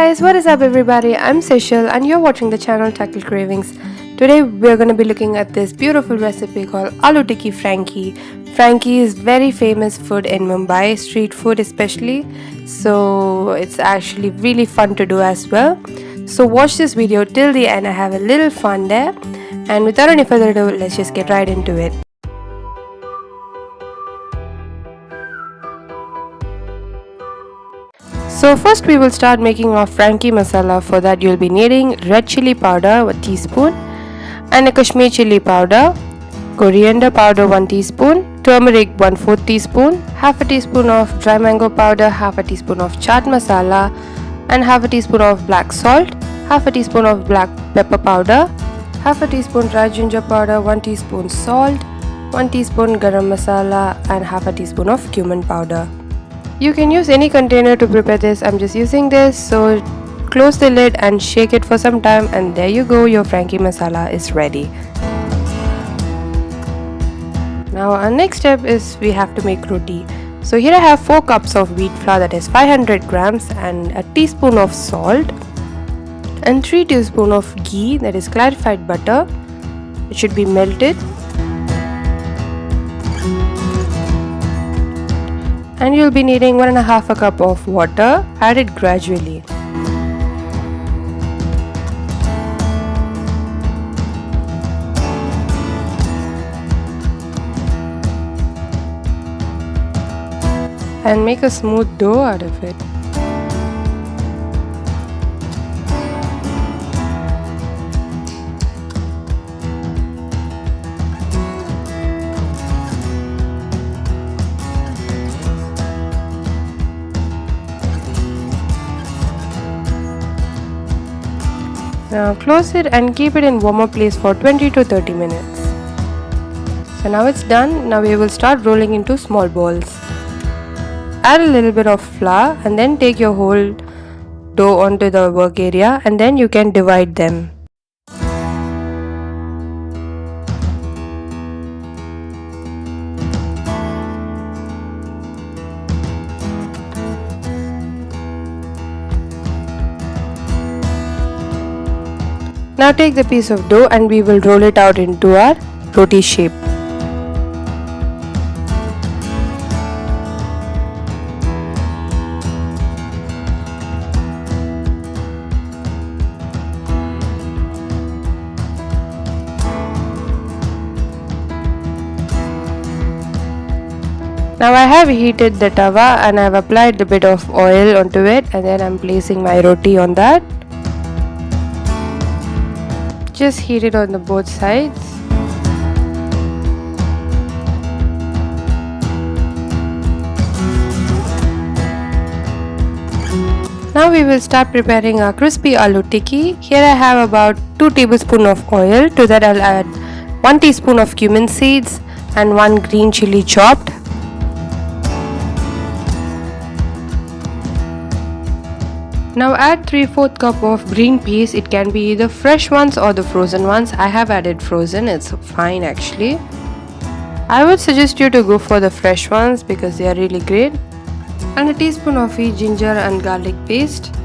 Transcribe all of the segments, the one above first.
guys, what is up everybody? I'm Seychelle and you're watching the channel Tackle Cravings. Today we're going to be looking at this beautiful recipe called ALOO TIKKI FRANKIE. Frankie is very famous food in Mumbai, street food especially. So it's actually really fun to do as well. So watch this video till the end. I have a little fun there. And without any further ado, let's just get right into it. So first we will start making our Frankie Masala. For that you'll be needing red chilli powder 1 teaspoon and a Kashmiri chilli powder, coriander powder 1 teaspoon, turmeric 1/4 teaspoon, half a teaspoon of dry mango powder, half a teaspoon of chaat masala and half a teaspoon of black salt, half a teaspoon of black pepper powder, half a teaspoon dry ginger powder, 1 teaspoon salt, 1 teaspoon garam masala and half a teaspoon of cumin powder. You can use any container to prepare this. I'm just using this. So close the lid and shake it for some time and there you go, your Frankie Masala is ready. Now our next step is we have to make roti. So here I have 4 cups of wheat flour, that is 500 grams, and a teaspoon of salt and 3 teaspoons of ghee, that is clarified butter. It should be melted. And you'll be needing 1.5 cup of water. Add it gradually. And make a smooth dough out of it. Now close it and keep it in warmer place for 20 to 30 minutes. So now it's done. Now we will start rolling into small balls. Add a little bit of flour and then take your whole dough onto the work area and then you can divide them. Now take the piece of dough and we will roll it out into our roti shape. Now I have heated the tawa and I have applied a bit of oil onto it and then I'm placing my roti on that. Just heat it on the both sides. Now we will start preparing our crispy aloo tikki. Here I have about 2 tablespoons of oil. To that I'll add 1 teaspoon of cumin seeds and 1 green chilli chopped. Now add 3/4 cup of green peas. It can be either fresh ones or the frozen ones. I have added frozen, it's fine actually. I would suggest you to go for the fresh ones because they are really great. And a teaspoon of ginger and garlic paste.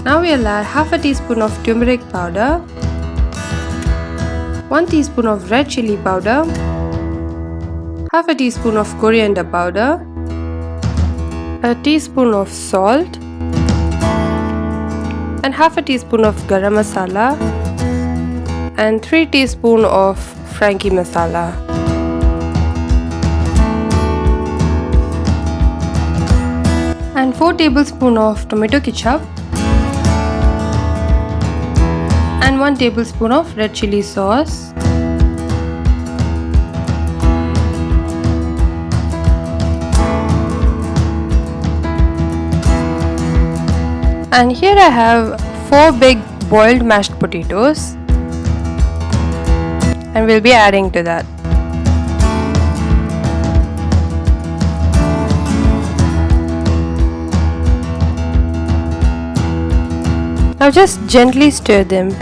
Now we'll add half a teaspoon of turmeric powder, 1 teaspoon of red chilli powder, half a teaspoon of coriander powder, a teaspoon of salt and half a teaspoon of garam masala and 3 teaspoons of Frankie Masala. And 4 tablespoons of tomato ketchup and 1 tablespoon of red chilli sauce. And here I have 4 big boiled mashed potatoes and we'll be adding to that. Now just gently stir them.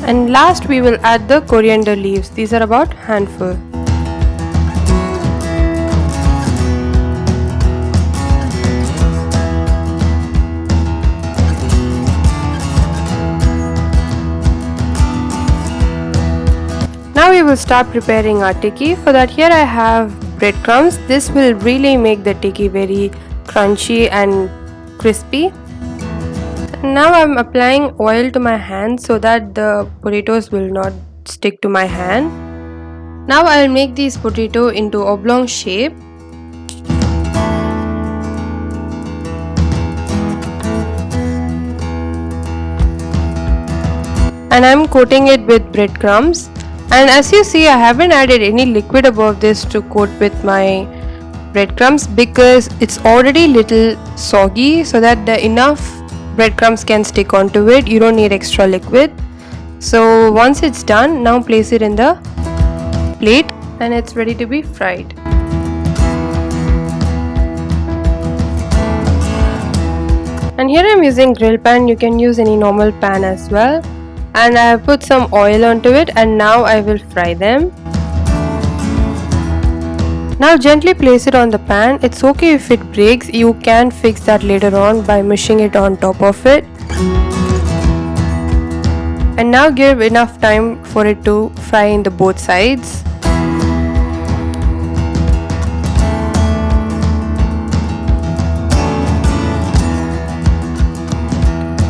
And last we will add the coriander leaves. These are about handful. Now we will start preparing our tikki. For that, here I have breadcrumbs. This will really make the tikki very crunchy and crispy. Now I am applying oil to my hand so that the potatoes will not stick to my hand. Now I will make these potatoes into oblong shape. And I am coating it with breadcrumbs. And as you see, I haven't added any liquid above this to coat with my breadcrumbs because it's already little soggy, so that the enough breadcrumbs can stick onto it. You don't need extra liquid. So once it's done, now place it in the plate and it's ready to be fried. And here I'm using grill pan. You can use any normal pan as well. And I have put some oil onto it, and now I will fry them. Now gently place it on the pan. It's okay if it breaks. You can fix that later on by mushing it on top of it. And now give enough time for it to fry in the both sides.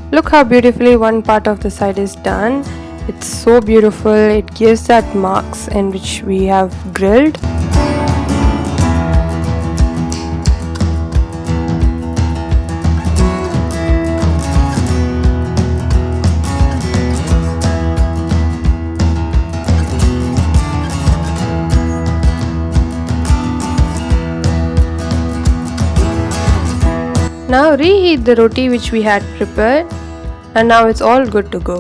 Look how beautifully one part of the side is done. It's so beautiful. It gives that marks in which we have grilled. Now reheat the roti which we had prepared, and now it's all good to go.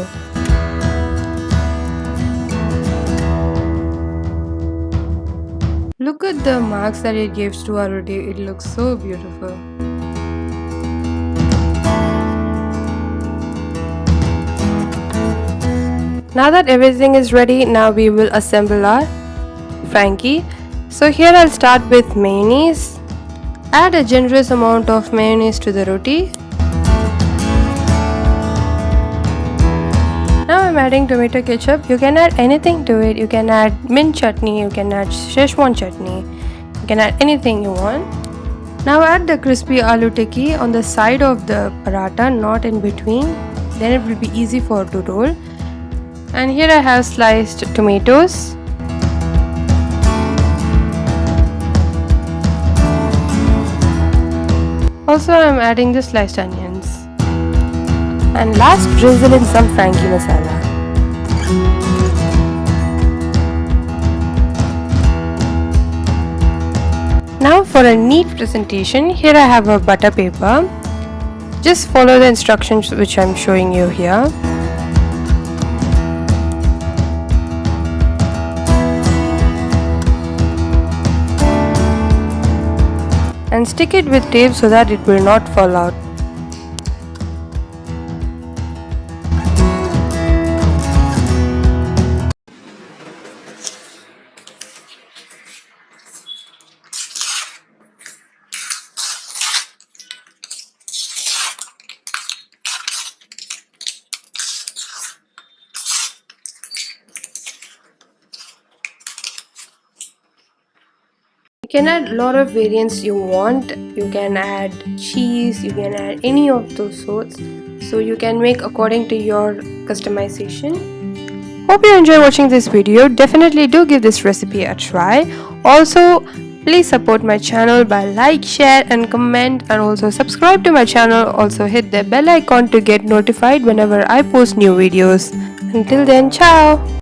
Look at the marks that it gives to our roti. It looks so beautiful. Now that everything is ready, now we will assemble our Frankie. So here I'll start with mayonnaise. Add a generous amount of mayonnaise to the roti. Now I'm adding tomato ketchup. You can add anything to it. You can add mint chutney, you can add Szechuan chutney, you can add anything you want. Now add the crispy aloo tikki on the side of the paratha, not in between. Then it will be easy for to roll. And here I have sliced tomatoes. Also I am adding the sliced onions. And last, drizzle in some Frankie Masala. Now for a neat presentation, here I have a butter paper. Just follow the instructions which I am showing you here. And stick it with tape so that it will not fall out. You can add a lot of variants you want. You can add cheese, you can add any of those sorts. So you can make according to your customization. Hope you enjoy watching this video. Definitely do give this recipe a try. Also, please support my channel by like, share and comment, and also subscribe to my channel. Also hit the bell icon to get notified whenever I post new videos. Until then, ciao!